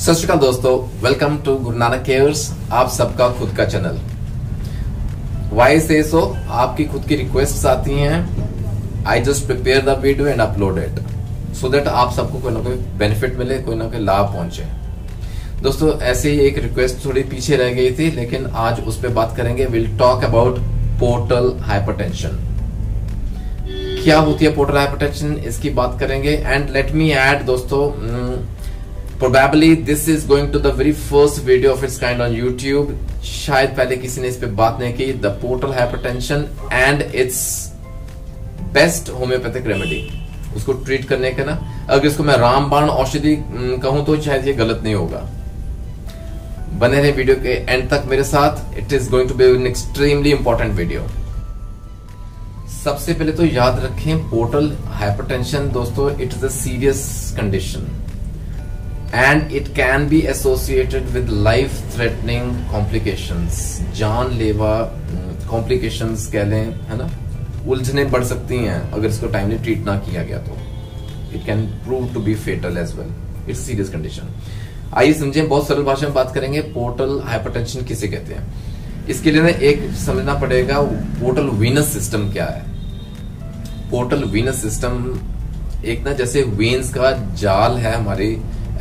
सत श्रीकाल दोस्तों, welcome to Guru Nanak cares, आप सबका खुद का चैनल। वाई से सो आपकी खुद की रिक्वेस्ट्स आती हैं। I just prepare the video and upload it so that आप सबको कोई ना कोई बेनिफिट मिले, कोई ना कोई लाभ पहुंचे। दोस्तों ऐसे ही एक रिक्वेस्ट थोड़ी पीछे रह गई थी, लेकिन आज उस पर बात करेंगे। Will talk about portal hypertension. क्या होती है पोर्टल हाइपरटेंशन, इसकी बात करेंगे। एंड लेट मी ऐड दोस्तों, probably this is going to the very first video of its kind on YouTube। शायद पहले किसी ने इस पे बात नहीं की। The portal hypertension and it's best homoeopathic remedy, उसको ट्रीट करने का ना। अगर इसको मैं रामबाण औषधि कहूं तो शायद ये गलत नहीं होगा। बने रहे वीडियो के एंड तक मेरे साथ। It is going to be an extremely important video. सबसे पहले तो याद रखें, पोर्टल हाइपरटेंशन दोस्तों it is a serious condition and it can be associated with life threatening complications। जानलेवा complications कह लें, है ना। उलझने बढ़ सकती हैं अगर इसको टाइमली ट्रीट ना किया गया तो। it can prove to be fatal as well। it's serious condition। आइए समझें, बहुत सरल भाषा में बात करेंगे। पोर्टल हाइपरटेंशन किसे कहते हैं, इसके लिए ना एक समझना पड़ेगा पोर्टल वीनस सिस्टम क्या है। पोर्टल वीनस सिस्टम एक ना जैसे वेन्स का जाल है हमारे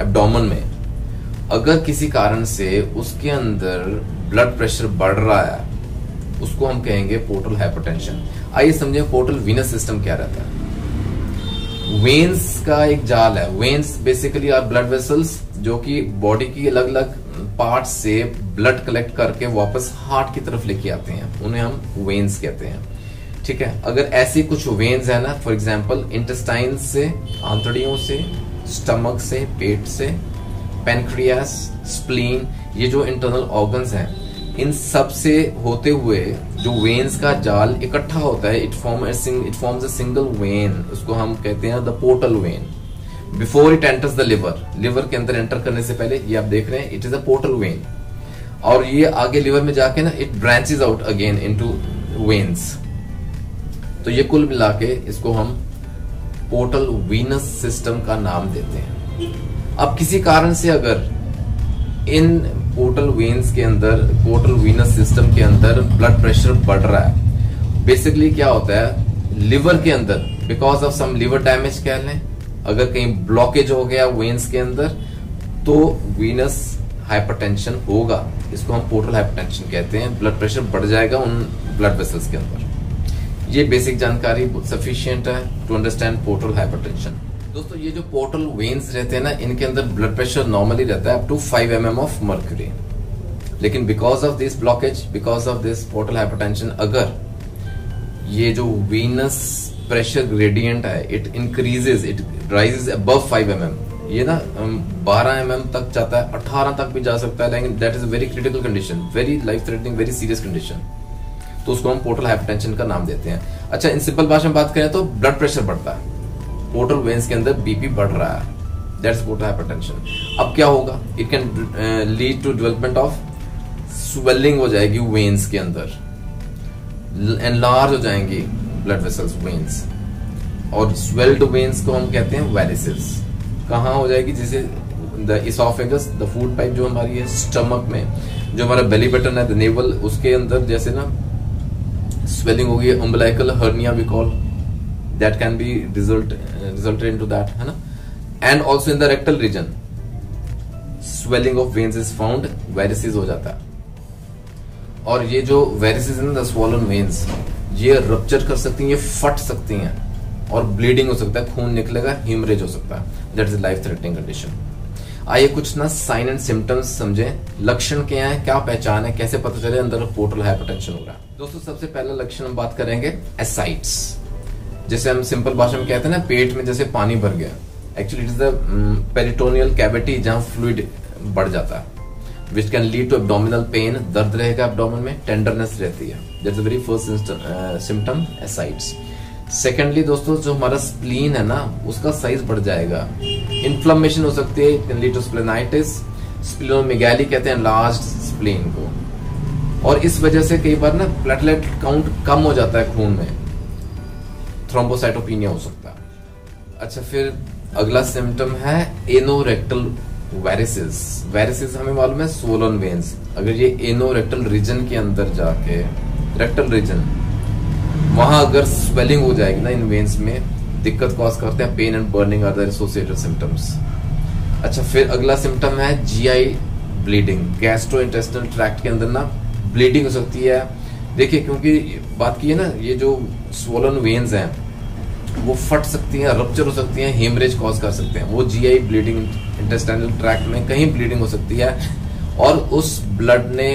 एब्डोमेन में। अगर किसी कारण से उसके अंदर ब्लड प्रेशर बढ़ रहा है, उसको हम कहेंगे पोर्टल हाइपरटेंशन। आइए समझे पोर्टल वीनस सिस्टम क्या रहता है। वेन्स का एक जाल है। Veins basically are blood vessels जो कि बॉडी की अलग अलग पार्ट से ब्लड कलेक्ट करके वापस हार्ट की तरफ लेके आते हैं, उन्हें हम वेन्स कहते हैं। ठीक है, अगर ऐसी कुछ वेन्स है ना, फॉर एग्जाम्पल इंटेस्टाइन से, आंतड़ियों से, स्टमक से, पेट से, पैनक्रियास, स्प्लीन, ये जो इंटरनल ऑर्गन्स हैं, इन सब से होते हुए जो वेन्स का जाल इकट्ठा होता है, it forms a single when. उसको हम कहते हैं the portal vein. Before it enters the liver, liver के अंदर एंटर करने से पहले ये आप देख रहे हैं, it is a portal vein. और ये आगे लिवर में जाके ना it branches out again into veins. तो ये कुल मिला के इसको हम पोर्टल वीनस सिस्टम का नाम देते हैं। अब किसी कारण से अगर इन पोर्टल वेन्स के अंदर, पोर्टल वीनस सिस्टम के अंदर ब्लड प्रेशर बढ़ रहा है, बेसिकली क्या होता है लिवर के अंदर, because of some liver damage कह लें, अगर कहीं ब्लॉकेज हो गया वेन्स के अंदर तो वीनस हाइपरटेंशन होगा। इसको हम पोर्टल हाइपरटेंशन कहते हैं। ब्लड प्रेशर बढ़ जाएगा उन ब्लड वेसल्स के अंदर। ये बेसिक जानकारी सफिशिएंट है टू अंडरस्टैंड पोर्टल हाइपरटेंशन। दोस्तों ये जो पोर्टल वेन्स रहते हैं ना, इनके अंदर ब्लड प्रेशर नॉर्मली रहता है up to 5 mm of mercury. लेकिन because of this blockage, because of this portal hypertension, अगर ये जो वीनस प्रेशर ग्रेडियंट है it increases, it rises above 5 mm, ये ना 12 mm तक जाता है, 18 तक भी जा सकता है, लेकिन that is a very critical condition, very life threatening, very serious condition. तो उसको हम पोर्टल हाइपरटेंशन का नाम देते हैं। अच्छा, इन सिंपल भाषा में बात करें तो ब्लड प्रेशर बढ़ता है, पोर्टल वेन्स के अंदर बीपी बढ़ रहा है, दैट्स पोर्टल हाइपरटेंशन। अब क्या होगा, it can lead to development of swelling हो जाएगी वेन्स के अंदर, एनलार्ज हो जाएंगी ब्लड वेसल्स वेन्स। और स्वेल्ड वेन्स को हम कहते हैं वेरिसेस। कहाँ हो जाएगी, जैसे the oesophagus, the food pipe जो हमारी है, स्टमक में जो हमारा बेली बटन है, द नेवल, उसके अंदर जैसे ना स्वेलिंग होगी, umbilical hernia we call, that can be resulted into that, है ना। And also in the rectal region swelling of veins is found, varices हो जाता है। और ये जो वेरिसेस हैं, द स्वॉलन वेन्स, ये रप्चर कर सकती हैं, ये फट सकती हैं और ब्लीडिंग हो सकता है, खून निकलेगा, हिमरेज हो सकता है। That is life threatening condition. आइए कुछ ना साइन एंड सिम्टम्स समझें। लक्षण क्या है, क्या पहचान है, कैसे पता चले अंदर पोर्टल हाइपरटेंशन हो रहा है। दोस्तों सबसे पहला लक्षण हम बात करेंगे एसाइट्स, जैसे हम सिंपल भाषा में कहते हैं ना पेट में जैसे पानी भर गया। Actually it is the peritoneal cavity जहां फ्लूइड बढ़ जाता है, which can lead to abdominal pain, दर्द रहेगा एब्डोमेन में, टेंडरनेस रहती है। That's the very first symptom ascites. Secondly दोस्तों जो हमारा स्प्लीन है ना उसका साइज बढ़ जाएगा, इन्फ्लेमेशन हो सकती है, इट कैन लीड टू स्प्लेनाइटिस, स्प्लेनोमेगाली कहते हैं लार्ज स्प्लीन को। और इस वजह से कई बार ना प्लेटलेट काउंट कम हो जाता है खून में, थ्रोम्बोसाइटोपिनिया हो सकता है। अच्छा, फिर अगला सिम्टम है एनोरेक्टल वेरिसेस हमें मालूम है स्वोलन वेन्स। अगर ये एनोरेक्टल रीजन के अंदर जाके, रेक्टल रीजन, वहां अगर स्वेलिंग हो जाएगी ना इन वेन्स में, दिक्कत कॉज करते हैं। Pain and burning are the associated symptoms. अच्छा, फिर अगला सिम्टम है GI bleeding. Gastrointestinal tract के अंदर ना ब्लीडिंग हो सकती है। देखिए, क्योंकि बात की है ना, ये जो स्वोलन वेन्स हैं वो फट सकती हैं, रप्चर हो सकती हैं, हेमरेज कॉज कर सकते हैं। वो जीआई ब्लीडिंग, इंटेस्टाइनल ट्रैक्ट में कहीं ब्लीडिंग हो सकती है और उस ब्लड ने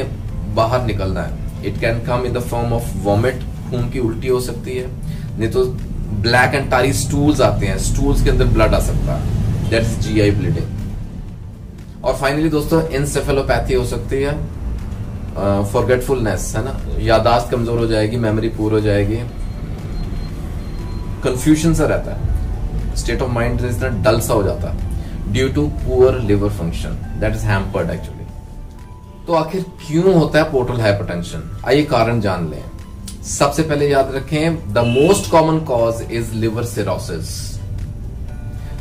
बाहर निकलना है। It can come in the form of vomit, खून की उल्टी हो सकती है, नहीं तो ब्लैक एंड टारी स्टूल्स आते हैं, स्टूल्स के अंदर ब्लड आ सकता है, दैट इज जीआई ब्लीडिंग। और फाइनली दोस्तों एंसेफेलोपैथी हो सकती है, फॉरगेटफुलनेस है ना, यादाश्त कमजोर हो जाएगी, मेमोरी पुअर हो जाएगी, कंफ्यूजन सा रहता है, स्टेट ऑफ माइंड इतना डल सा हो जाता है due to poor liver function, that is hampered actually. तो आखिर क्यों होता है पोर्टल हाइपरटेंशन? आइए कारण जान लें। सबसे पहले याद रखें, the most common cause is liver cirrhosis.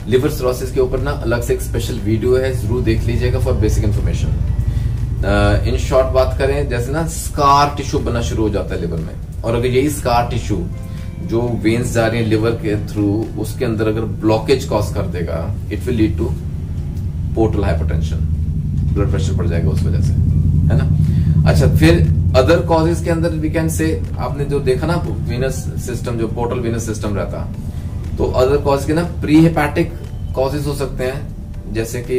Liver cirrhosis के ऊपर ना अलग से एक स्पेशल वीडियो है, जरूर देख लीजिएगा for basic information. In short बात करें, जैसे ना स्कार टिश्यू बनना शुरू हो जाता है लिवर में, और अगर यही स्कार टिश्यू जो वेन्स जा रही है लिवर के थ्रू, उसके अंदर अगर ब्लॉकेज कॉज कर देगा, it will lead to portal hypertension, blood pressure बढ़ जाएगा उस वजह से, है ना। अच्छा, फिर अदर कॉजेज के अंदर वी कैन से, आपने जो देखा ना वेनस सिस्टम, जो पोर्टल वेनस सिस्टम रहता, तो अदर कॉज के ना प्री हेपेटिक कॉजेज हो सकते हैं, जैसे कि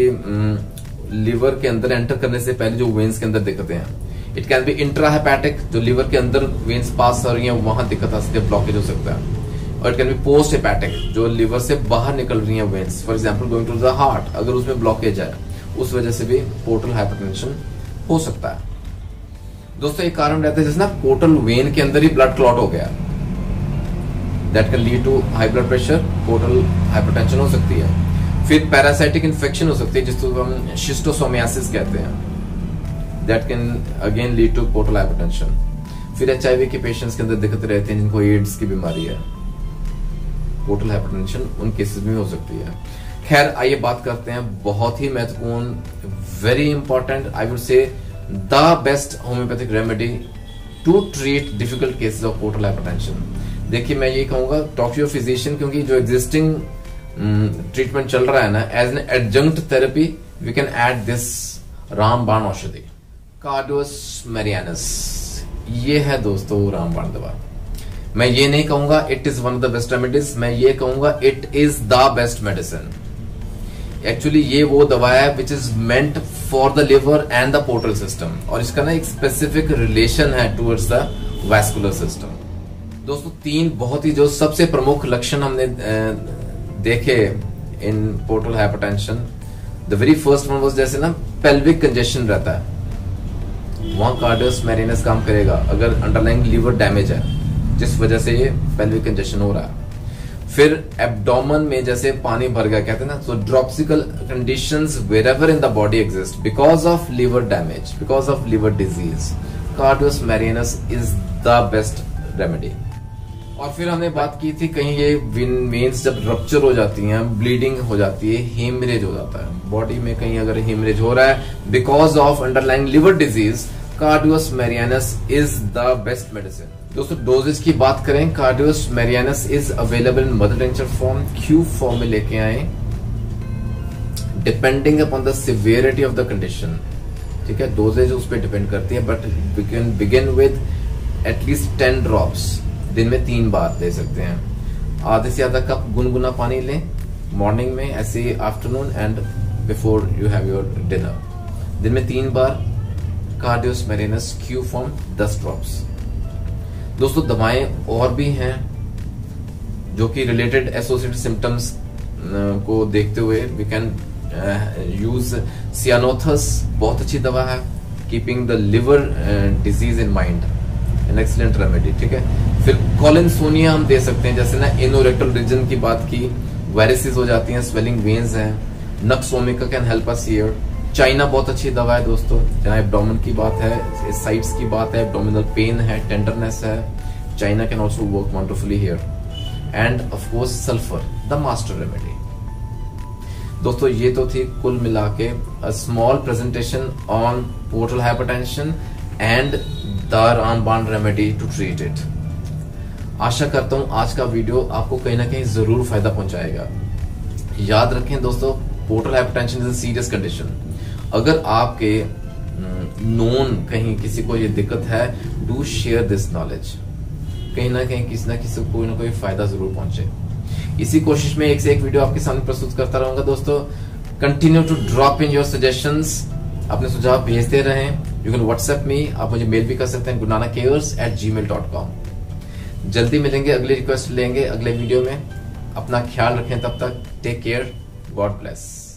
लिवर के अंदर एंटर करने से पहले जो वेन्स के अंदर दिक्कतें हैं। इट कैन बी इंट्राहेपेटिक, जो लिवर के अंदर वेन्स पास कर रही हैं वहां दिक्कत आ सकती है, ब्लॉकेज हो सकता है। और it can be post hepatic, जो लिवर से बाहर निकल रही हैं veins, for example going to the heart, अगर उसमें ब्लॉकेज है उस वजह से भी पोर्टल हाइपरटेंशन हो सकता है। दोस्तों एक कारण रहता है जैसे ना पोर्टल वेन के अंदर ही ब्लड क्लॉट हो गया, that can lead to high blood pressure, portal hypertension हो सकती है। फिर पैरासाइटिक इन्फेक्शन हो सकती है जिसको हम शिस्टोसोमियासिस कहते हैं, that can again lead to portal hypertension. फिर एचआईवी के पेशेंट्स के अंदर दिक्कत रहती है जिनको एड्स की बीमारी है, पोर्टल हाइपरटेंशन उन केसेस में हो सकती है। खैर आइए बात करते हैं बहुत ही महत्वपूर्ण, very important, I would say the best homoeopathic remedy to treat difficult cases of portal hypertension. देखिए मैं ये कहूंगा टॉक टू योर फिजिशियन, क्योंकि जो एग्जिस्टिंग ट्रीटमेंट चल रहा है ना, as an adjunct therapy we can add this रामबाण औषधि, कार्डियस मैरियानस। ये है दोस्तों रामबाण दवा। मैं ये नहीं कहूंगा it is one of the best remedies, मैं ये कहूंगा it is the best medicine. Actually ये वो दवा है which is meant for the liver and the portal system, और इसका ना एक स्पेसिफिक रिलेशन है टुवर्ड्स द वैस्कुलर सिस्टम। दोस्तों तीन बहुत ही जो सबसे प्रमुख लक्षण हमने देखे in portal hypertension, the very first one was जैसे ना पेल्विक कंजेशन रहता है, वहां कार्डियस मैरियनस काम करेगा अगर अंडरलाइंग लिवर डैमेज है जिस वजह से ये पेल्विक कंजेशन हो रहा है। फिर एब्डोमेन में जैसे पानी भर गया कहते हैं ना, so dropsical conditions wherever in the body exist because of liver damage, because of liver disease, carduus marianus is the best remedy. और फिर हमने बात की थी कहीं ये वेन्स जब रप्चर हो जाती हैं, ब्लीडिंग हो जाती है, हेमरेज हो जाता है बॉडी में, कहीं अगर हेमरेज हो रहा है because of underlying liver disease, carduus marianus is the best medicine. दोस्तों डोजेज की बात करें, carduus marianus is available in mother tincture form, Q form में लेके आए, depending upon the severity of the condition. ठीक है, डोजेज उस पर डिपेंड करती है, but we can begin with at least 10 drops, दिन में 3 बार दे सकते हैं। आधे से आधा कप गुनगुना पानी लें मॉर्निंग में, ऐसे afternoon and before you have your dinner, दिन में 3 बार कार्डियस मैरियनस क्यू फॉर्म 10 ड्रॉप्स। दोस्तों दवाएं और भी हैं जो कि रिलेटेड एसोसिएटेड सिम्टम्स को देखते हुए वी कैन यूज सियानोथस, बहुत अच्छी दवा है, keeping the liver disease in mind, an excellent remedy. ठीक है, फिर कॉलिनसोनिया हम दे सकते हैं, जैसे ना एनोरेक्टल रीजन की बात की, वेरिसेस हो जाती हैं, स्वेलिंग वेन्स हैं, nux vomica can help us here. China बहुत अच्छी दवा है दोस्तों, जहां एब्डोमेन की बात है, साइड्स की बात है, एब्डोमिनल पेन है, टेंडरनेस है, China can also work wonderfully here. End of course sulphur, the master remedy. दोस्तों ये तो थी कुल मिला के a small presentation on portal hypertension and the रामबाण रेमेडी टू ट्रीट इट। आशा करता हूं आज का वीडियो आपको कहीं ना कहीं जरूर फायदा पहुंचाएगा। याद रखें दोस्तों, portal hypertension is a serious condition. अगर आपके नोन कहीं किसी को ये दिक्कत है, डू शेयर दिस नॉलेज। कहीं ना कहीं किसी ना किसी को कोई ना कोई फायदा जरूर पहुंचे। इसी कोशिश में एक से एक वीडियो आपके सामने प्रस्तुत करता रहूंगा। दोस्तों continue to drop in your suggestions, अपने सुझाव भेजते रहें। यू कैन व्हाट्सएप मी, आप मुझे मेल भी कर सकते हैं gurnanakayers@gmail.com। जल्दी मिलेंगे, अगली रिक्वेस्ट लेंगे अगले वीडियो में। अपना ख्याल रखें, तब तक टेक केयर, गॉड ब्लेस।